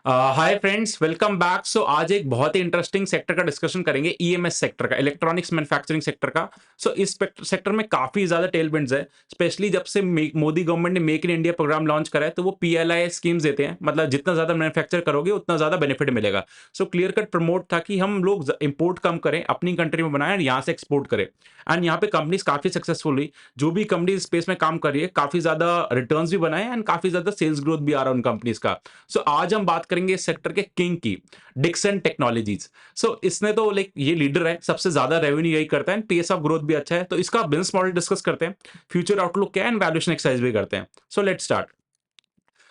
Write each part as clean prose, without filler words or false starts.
हाय friends, welcome back. So आज एक बहुत ही इंटरेस्टिंग सेक्टर का डिस्कशन करेंगे, ईएमएस सेक्टर का, इलेक्ट्रॉनिक्स मैन्युफैक्चरिंग सेक्टर का। सो इस सेक्टर में काफी ज्यादा टेलविंड्स है, स्पेशली जब से मोदी गवर्नमेंट ने make in India programme launch करा है, तो वो पीएलआई स्कीम्स देते हैं। मतलब जितना ज्यादा मैन्युफैक्चर करोगे उतना ज्यादा बेनिफिट मिलेगा। सो क्लियर कट प्रमोट था कि हम लोग इंपोर्ट कम करें, अपनी कंट्री में बनाएं और यहाँ से एक्सपोर्ट करें। एंड यहाँ पे कंपनीज काफी सक्सेसफुल हुई। जो भी कंपनी स्पेस में काम कर रही है, काफी ज्यादा रिटर्न्स भी बनाए एंड काफी ज्यादा सेल्स ग्रोथ भी आ रहा है उन कंपनीज का। सो आज हम बात करेंगे इस सेक्टर के किंग की, डिक्सन टेक्नोलॉजीज। सो इसने तो लाइक ये लीडर है, सबसे ज्यादा रेवेन्यू यही करता है, पेस ऑफ ग्रोथ भी अच्छा है। तो इसका बिजनेस मॉडल डिस्कस करते हैं, फ्यूचर आउटलुक क्या है एंड वैल्यूएशन एक्सरसाइज भी करते हैं। So let's start.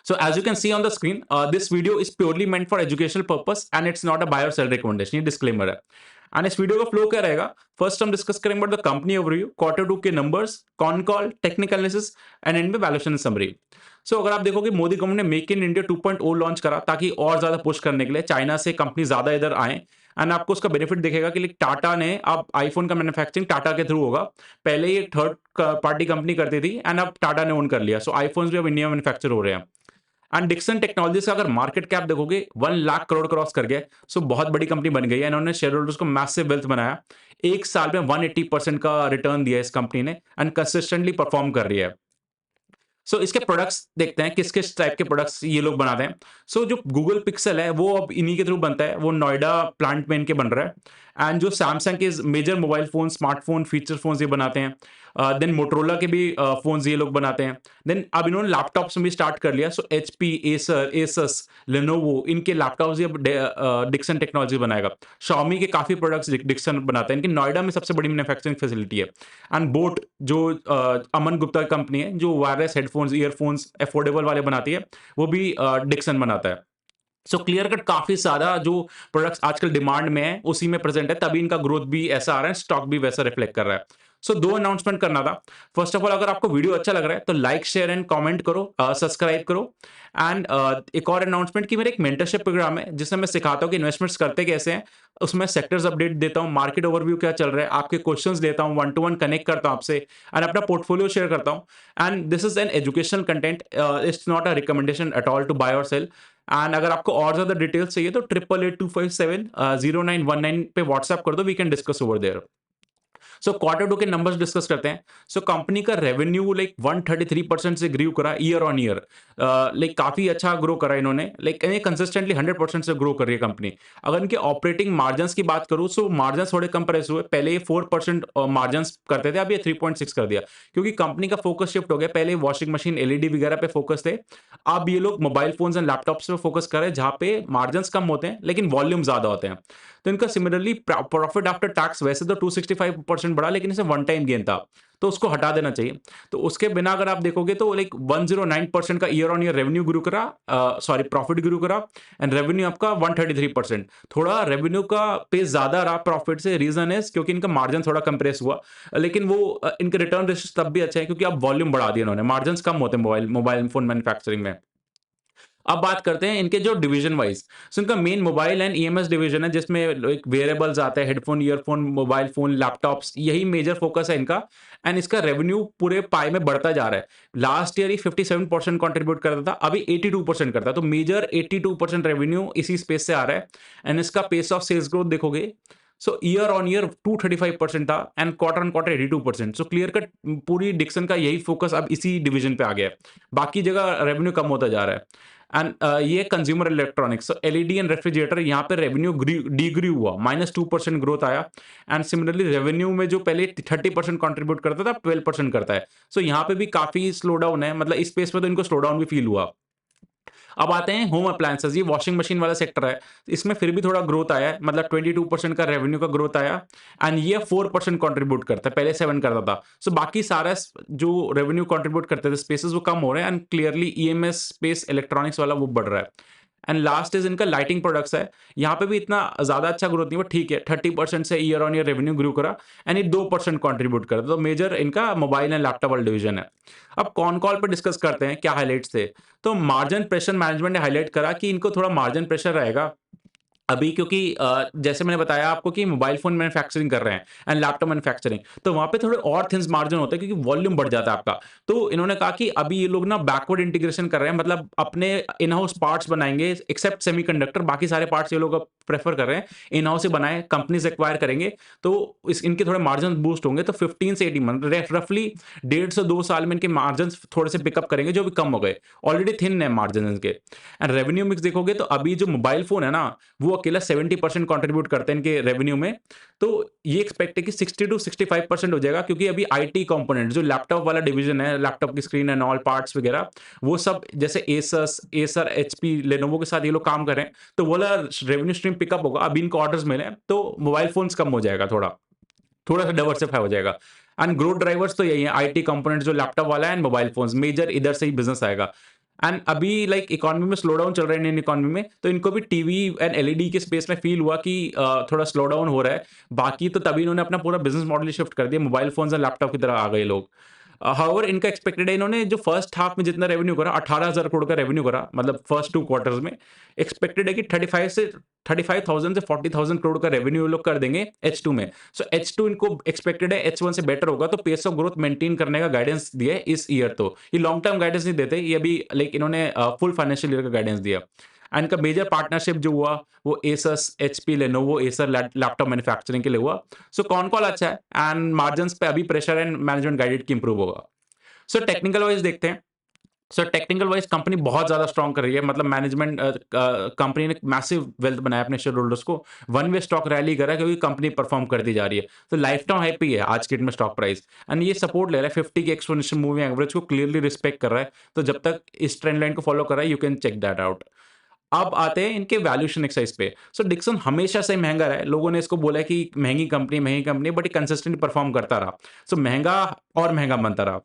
So as you can see on the screen, this video is purely meant for educational purpose and it's not a buy or sell recommendation. ये disclaimer है। And इस video का flow क्या रहेगा? First हम discuss करेंगे about the company overview, quarter two के numbers, con call, technical analysis and end में वैल्यूएशन समरी। सो अगर आप देखोगे, मोदी गवर्नमेंट ने मेक इन इंडिया 2.0 लॉन्च करा ताकि और ज्यादा पुश करने के लिए चाइना से कंपनी ज्यादा इधर आए। एंड आपको उसका बेनिफिट दिखेगा कि लाइक टाटा ने अब आईफोन का मैन्युफैक्चरिंग टाटा के थ्रू होगा। पहले ये थर्ड पार्टी कंपनी करती थी एंड अब टाटा ने ओन कर लिया। सो आईफोन्स भी अब इंडिया में मैन्युफैक्चर हो रहे हैं। एंड डिक्सन टेक्नोलॉजीज का अगर मार्केट कैप देखोगे 1 लाख करोड़ क्रॉस कर गया। सो बहुत बड़ी कंपनी बन गई है। इन्होंने शेयर होल्डर्स को मैसिव वेल्थ बनाया। एक साल में 180% का रिटर्न दिया इस कंपनी ने एंड कंसिस्टेंटली परफॉर्म कर रही है। सो इसके प्रोडक्ट्स देखते हैं, किस किस टाइप के प्रोडक्ट्स ये लोग बनाते हैं। सो जो गूगल पिक्सल है वो अब इन्हीं के थ्रू बनता है, वो नोएडा प्लांट में इनके बन रहा है। एंड जो सैमसंग के major mobile phone, smartphone, feature phone ये बनाते हैं। देन मोटरोला के भी फोन्स ये लोग बनाते हैं। देन अब इन्होंने लैपटॉप्स में भी स्टार्ट कर लिया। सो एचपी, एसर, एसस, लेनोवो, इनके लैपटॉप्स ये डिक्सन टेक्नोलॉजी बनाएगा। Xiaomi के काफी प्रोडक्ट्स डिक्सन बनाता है। इनकी नोएडा में सबसे बड़ी मैन्युफैक्चरिंग फैसिलिटी है। एंड बोट जो अमन गुप्ता कंपनी है, जो वायरलेस हेडफोन्स, ईयरफोन्स अफोर्डेबल वाले बनाती है, वो भी डिक्सन बनाता है। सो क्लियर कट काफी सारा जो प्रोडक्ट्स आजकल डिमांड में है उसी में प्रेजेंट है, तभी इनका ग्रोथ भी ऐसा आ रहा है, स्टॉक भी वैसा रिफ्लेक्ट कर रहा है। सो दो अनाउंसमेंट करना था। फर्स्ट ऑफ ऑल, अगर आपको वीडियो अच्छा लग रहा है तो लाइक, शेयर एंड कमेंट करो, सब्सक्राइब करो। एंड एक और अनाउंसमेंट की मेरा एक मेंटरशिप प्रोग्राम है जिसमें मैं सिखाता हूँ कि इन्वेस्टमेंट्स करते कैसे हैं। उसमें सेक्टर्स अपडेट देता हूँ, मार्केट ओवरव्यू क्या चल रहा है, आपके क्वेश्चंस लेता हूँ, 1-to-1 कनेक्ट करता हूँ आपसे एंड अपना पोर्टफोलियो शेयर करता हूँ। And this is an educational content, it's not a recommendation at all to buy और सेल। एंड अगर आपको और ज्यादा डिटेल्स चाहिए तो 8882570919 पे व्हाट्सएप कर दो, we can discuss over there. So quarter two के नंबर्स डिस्कस करते हैं। सो कंपनी का रेवेन्यू लाइक 133% से ग्रो करा ईयर ऑन ईयर। लाइक काफी अच्छा ग्रो करा इन्होंने, लाइक कंसिस्टेंटली 100% से ग्रो कर रही है कंपनी। अगर इनके ऑपरेटिंग मार्जिन की बात करूं, सो मार्जिन थोड़े कम प्रेस हुए। पहले ये 4% मार्जिन करते थे, अब ये 3.6 कर दिया, क्योंकि कंपनी का फोकस शिफ्ट हो गया। पहले वॉशिंग मशीन, एलईडी वगैरह पे फोकस थे, अब ये लोग मोबाइल फोन्स एंड लैपटॉप्स पे फोकस कर रहे हैं, जहां पे मार्जिन कम होते हैं लेकिन वॉल्यूम ज्यादा होते हैं। तो इनका सिमिलरली प्रॉफिट आफ्टर टैक्स वैसे तो 265% बढ़ा, लेकिन इसे वन टाइम गेन था, तो उसको हटा देना चाहिए। तो उसके बिना अगर आप देखोगे तो लाइक 109% का year on year revenue grow करा, सॉरी प्रॉफिट ग्रो करा। एंड रेवेन्यू आपका 133%, थोड़ा रेवेन्यू का पेस ज्यादा रहा प्रॉफिट से। रीजन है क्योंकि इनका मार्जिन थोड़ा कंप्रेस हुआ, लेकिन वो इनके रिटर्न रेशियो तब भी अच्छा है क्योंकि अब वॉल्यूम बढ़ा दिया इन्होंने। मार्जिन कम होते हैं मोबाइल मोबाइल फोन मैन्युफैक्चरिंग में। अब बात करते हैं इनके जो डिवीजन वाइज। सो इनका main mobile and EMS division है, जिसमें एक वेरिएबल्स आते हैं, headphone, earphone, mobile phone, laptops, यही मेजर फोकस है इनका। एंड इसका रेवेन्यू पूरे पाई में बढ़ता जा रहा है। लास्ट ईयर ही 57% कंट्रीब्यूट करता था, अभी 82% करता है। तो मेजर 82% रेवेन्यू इसी स्पेस से आ रहा है। एंड इसका पेस ऑफ सेल्स ग्रोथ देखोगे, सो ईयर ऑन ईयर 235% था and quarter on quarter 82%। So clear cut पूरी डिक्सन का यही फोकस अब इसी डिवीजन पे आ गया है। बाकी जगह रेवेन्यू कम होता जा रहा है। एंड ये consumer electronics, LED and refrigerator, यहाँ पे रेवेन्यू डीग्री हुआ, -2% ग्रोथ आया। एंड सिमिलरली रेवेन्यू में जो पहले 30% कंट्रीब्यूट करता था, 12% करता है। सो यहाँ पे भी काफी स्लो डाउन है, मतलब इस स्पेस में तो इनको स्लो डाउन भी फील हुआ। अब आते हैं होम अप्लायंसेस, ये वॉशिंग मशीन वाला सेक्टर है। इसमें फिर भी थोड़ा ग्रोथ आया है, मतलब 22% का रेवेन्यू का ग्रोथ आया। एंड ये 4% कंट्रीब्यूट करता है, पहले 7 करता था। सो बाकी सारा जो रेवेन्यू कंट्रीब्यूट करते थे स्पेसेस वो कम हो रहे हैं। And clearly EMS space electronics वाला वो बढ़ रहा है। एंड लास्ट इज इनका लाइटिंग प्रोडक्ट्स है। यहाँ पे भी इतना ज्यादा अच्छा ग्रोथ नहीं हुआ, ठीक है, 30% से year on year revenue grow करा। एंड ये 2% कंट्रीब्यूट करता, तो मेजर इनका मोबाइल एंड लैपटॉप वाला डिवीजन है। अब कॉन कॉल पर डिस्कस करते हैं क्या हाइलाइट्स थे। तो मार्जिन प्रेशर मैनेजमेंट ने हाईलाइट करा कि इनको थोड़ा मार्जिन प्रेशर रहेगा अभी क्योंकि जैसे मैंने बताया आपको कि मोबाइल फ़ोन मैन्युफैक्चरिंग कर रहे हैं एंड लैपटॉप मैन्युफैक्चरिंग, तो वहाँ पे थोड़े और थिन्स मार्जिन होते हैं क्योंकि वॉल्यूम बढ़ जाता है आपका। तो इन्होंने कहा कि अभी ये लोग ना बैकवर्ड इंटीग्रेशन कर रहे हैं, मतलब अपने इन हाउस पार्ट्स बनाएँगे एक्सेप्ट सेमीकंडक्टर, बाकी सारे पार्ट्स ये लोग अब प्रेफ़र कर रहे हैं इन हाउस ही बनाएँ, कंपनीज़ एक्वायर करेंगे, तो इस इनके थोड़े मार्जिन बूस्ट होंगे। तो 15 से 18 मंथ रफली 1.5 से 2 साल में इनके मार्जिन्स थोड़े से पिकअप करेंगे, जो भी कम हो गए। ऑलरेडी थिन है मार्जिन इनके। एंड रेवेन्यू मिक्स देखोगे तो अभी जो मोबाइल फ़ोन है ना, वो अकेला 70% कंट्रीब्यूट करते हैं इनके रेवेन्यू में। तो ये एक्सपेक्ट है कि 60 टू 65% हो जाएगा, क्योंकि अभी आईटी कंपोनेंट जो लैपटॉप वाला डिवीजन है, लैपटॉप की स्क्रीन एंड ऑल पार्ट्स वगैरह, वो सब जैसे एसर, एचपी, लेनोवो के साथ ये लोग काम कर रहे हैं, तो वो वाला रेवेन्यू स्ट्रीम पिकअप होगा। अभी इनको ऑर्डर्स मिले हैं, तो मोबाइल फ़ोन्स कम हो जाएगा थोड़ा। थोड़ा-सा डाइवर्सिफ़ाई हो जाएगा। एंड ग्रोथ ड्राइवर्स तो यही है, आईटी कंपोनेंट जो लैपटॉप वाला है एंड मोबाइल फ़ोन्स, मेजर इधर से ही बिज़नेस आएगा। एंड अभी लाइक इकोनॉमी में स्लो डाउन चल रहा है, इंडियन इकोनॉमी में, तो इनको भी टीवी एंड एलईडी के स्पेस में फ़ील हुआ कि थोड़ा स्लो डाउन हो रहा है। बाकी तो तभी इन्होंने अपना पूरा बिज़नेस मॉडल ही शिफ्ट कर दिया, मोबाइल फ़ोन्स एंड लैपटॉप की तरफ आ गए लोग। हाउएवर इनका एक्सपेक्टेड है, इन्होंने जो फर्स्ट हाफ में जितना रेवेन्यू करा, 18,000 करोड़ का रेवेन्यू करा, मतलब फर्स्ट 2 क्वार्टर्स में। एक्सपेक्टेड है कि 35,000 से 40,000 करोड़ का रेवेन्यू ये लोग कर देंगे H2 में। सो H2 इनको एक्सपेक्टेड है H1 से बेटर होगा, तो पेस ऑफ ग्रोथ मेंटेन करने का गाइडेंस दिया है इस ईयर। तो ये लॉन्ग टर्म गाइडेंस नहीं देते, ये अभी लाइक इन्होंने फुल फाइनेंशियल ईयर का गाइडेंस दिया। एंड इनका मेजर पार्टनरशिप जो हुआ, वो Asus, HP, Lenovo, Acer laptop manufacturing के लिए हुआ। सो कॉल अच्छा है एंड मार्जिन्स पे अभी प्रेशर एंड मैनेजमेंट गाइडेड की इंप्रूव होगा। सो टेक्निकल वाइज देखते हैं। सो टेक्निकल वाइज कंपनी बहुत ज्यादा स्ट्रॉन्ग कर रही है, मतलब मैनेजमेंट कंपनी ने मैसिव वेल्थ बनाया अपने शेयर होल्डर्स को। वन वे स्टॉक रैली करा क्योंकि कंपनी परफॉर्म करती जा रही है, तो लाइफ टाइम हाई पे ही है आज की डेट में स्टॉक प्राइस। एंड ये सपोर्ट ले रहा है 50 की एक्सपोनेंशियल मूविंग एवरेज को, क्लियरली रिस्पेक्ट कर रहा है। तो जब तक इस ट्रेंड लाइन को फॉलो कर रहा है, you can check that out. अब आते हैं इनके वैल्यूएशन एक्सरसाइज पे। सो डिक्सन हमेशा से महंगा रहा है, लोगों ने इसको बोला है कि महंगी कंपनी, बट ये कंसिस्टेंटली परफॉर्म करता रहा। सो महंगा और महंगा बनता रहा।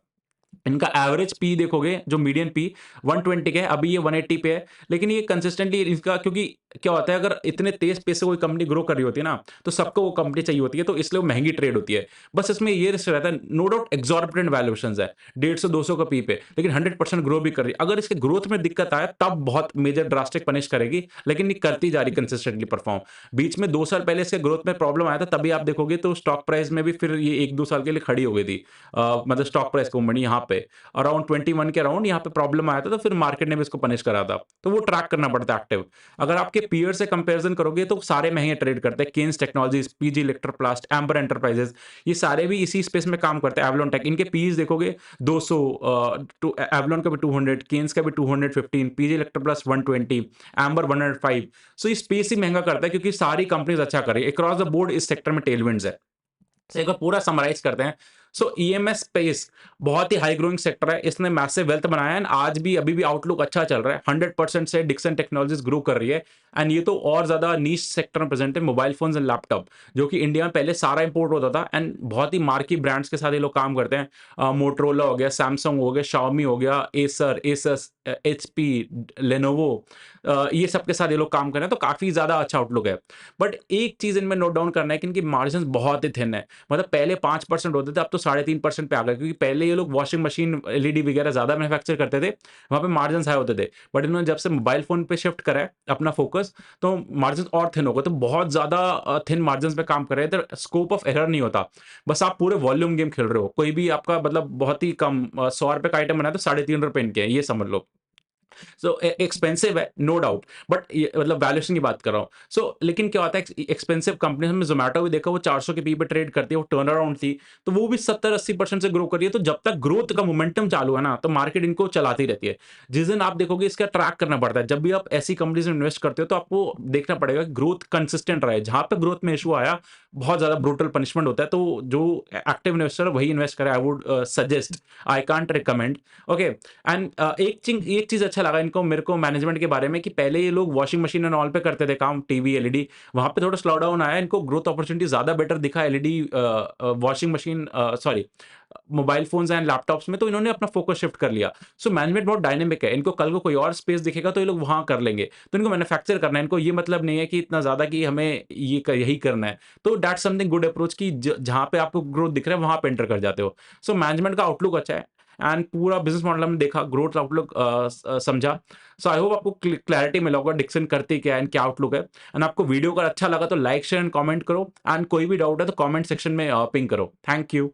इनका एवरेज पी देखोगे, जो मीडियन पी 120 का है, अभी ये 180 पे है। लेकिन ये कंसिस्टेंटली इसका, क्योंकि क्या होता है, अगर इतने तेज पेस से कोई कंपनी ग्रो कर रही होती है ना, तो सबको वो कंपनी चाहिए होती है, तो इसलिए वो महंगी ट्रेड होती है। बस इसमें ये रिस्क रहता है, नो डाउट एक्सॉर्बिटेंट वैल्यूएशंस है 150-200 का पी पे, लेकिन 100% ग्रो भी कर रही है। अगर इसके ग्रोथ में दिक्कत आए तब बहुत मेजर ड्रास्टिक पनिश करेगी, लेकिन ये करती जा रही कंसिस्टेंटली परफॉर्म। बीच में 2 साल पहले इसके ग्रोथ में प्रॉब्लम आया था, तभी आप देखोगे तो स्टॉक प्राइस में भी फिर ये 1-2 साल के लिए खड़ी हो गई थी। मतलब स्टॉक प्राइस को मंडी यहाँ पे अराउंड 21 के अराउंड यहाँ पे प्रॉब्लम आया था, तो फिर मार्केट ने भी इसको पनिश करा था। तो वो ट्रैक करना पड़ता है एक्टिव। अगर आपके पीयर से कंपैरिजन करोगे तो सारे महंगे ट्रेड करते हैं, केन्स टेक्नोलॉजीज, पीजी इलेक्ट्रोप्लास्ट, एम्बर एंटरप्राइजेस, ये सारे भी इसी स्पेस में काम करते हैं। एवलॉन टेक, इनके पीज देखोगे 200, एवलॉन का भी 200, केन्स का भी 215, पीजी इलेक्ट्रोप्लास्ट 120, एम्बर 105। सो ये स्पेस ही महंगा करता है क्योंकि सारी कंपनीज अच्छा कर रही है अक्रॉस द बोर्ड, इस सेक्टर में टेलविंड्स है। तो एक बार पूरा समराइज करते हैं। सो ईएमएस स्पेस बहुत ही हाई ग्रोइंग सेक्टर है, इसने मैसिव वेल्थ बनाया है, आज भी अभी भी आउटलुक अच्छा चल रहा है। 100% से डिक्सन टेक्नोलॉजीज ग्रो कर रही है। एंड ये तो और ज्यादा नीश सेक्टर में प्रेजेंट है, मोबाइल फोन्स एंड लैपटॉप, जो कि इंडिया में पहले सारा इंपोर्ट होता था। एंड बहुत ही मार्की ब्रांड्स के साथ ये लोग काम करते हैं, मोटरोला हो गया, सैमसंग हो गया, शाओमी हो गया, एसर, एसस, एचपी, लेनोवो, ये सब के साथ ये लोग काम कर रहे हैं, तो काफी ज्यादा अच्छा आउटलुक है। बट एक चीज इनमें नोट डाउन करना है कि इनकी मार्जिन बहुत ही थिन है। मतलब पहले 5% होते थे, अब तो 3.5% पे आ गए, क्योंकि पहले ये लोग वॉशिंग मशीन, एलईडी वगैरह ज्यादा मैन्युफैक्चर करते थे, वहां पे मार्जिन हाई होते थे। बट इन्होंने जब से मोबाइल फोन पे शिफ्ट करा है अपना फोकस, तो मार्जिन और थिन हो गए, तो बहुत ज्यादा थिन मार्जिन पे काम कर रहे हैं, तो स्कोप ऑफ एरर नहीं होता। बस आप पूरे वॉल्यूम गेम खेल रहे हो, कोई भी आपका मतलब बहुत ही कम 100 रुपए का आइटम बनाया तो 3.5 रुपए इनके हैं, ये समझ लो। सो एक्सपेंसिव है, नो डाउट, बट मतलब वैल्यूएशन की बात कर रहा हूँ। सो लेकिन क्या होता है, एक्सपेंसिव कंपनी, हमने जोमेटो भी देखा, वो 400 के पी पे ट्रेड करती है, वो टर्न अराउंड थी, तो वो भी 70-80% से ग्रो कर रही है। तो जब तक ग्रोथ का मोमेंटम चालू है ना, तो मार्केट इनको चलाती रहती है। जिस दिन आप देखोगे, इसका ट्रैक करना पड़ता है। जब भी आप ऐसी कंपनीज में इन्वेस्ट करते हो, तो आपको देखना पड़ेगा कि ग्रोथ कंसिस्टेंट रहे। जहां पे ग्रोथ में इशू आया, बहुत ज्यादा ब्रूटल पनिशमेंट होता है। तो जो एक्टिव इन्वेस्टर है वही इन्वेस्ट करे, I would suggest, I can't recommend. Okay. And एक चीज अच्छा लगा इनको, मेरे को मैनेजमेंट के बारे में, कि पहले ये लोग वॉशिंग मशीन एंड ऑल पे करते थे काम, टीवी, एलईडी, वहां पे थोड़ा स्लो डाउन आया, इनको ग्रोथ अपॉर्चुनिटी ज्यादा बेटर दिखा LED, washing machine, sorry, mobile phones and laptops में, तो इन्होंने अपना फोकस शिफ्ट कर लिया। सो मैनेजमेंट बहुत डायनेमिक है, इनको कल को कोई और स्पेस दिखेगा तो ये लोग वहां कर लेंगे। तो इनको मैन्युफैक्चर करना है, इनको ये मतलब नहीं है कि इतना ज्यादा कि हमें यही करना है। तो दैट्स समथिंग गुड अप्रोच, कि जहां पे आपको ग्रोथ दिख रहा है वहां पे एंटर कर जाते हो। सो मैनेजमेंट का आउटलुक अच्छा है। एंड पूरा बिजनेस मॉडल हमने देखा, ग्रोथ आउटलुक समझा। सो आई होप आपको क्लैरिटी मिला होगा डिक्सन करते क्या है एंड क्या आउटलुक है। एंड आपको वीडियो अगर अच्छा लगा तो लाइक शेयर एंड कमेंट करो, एंड कोई भी डाउट है तो कमेंट सेक्शन में पिंग करो। Thank you.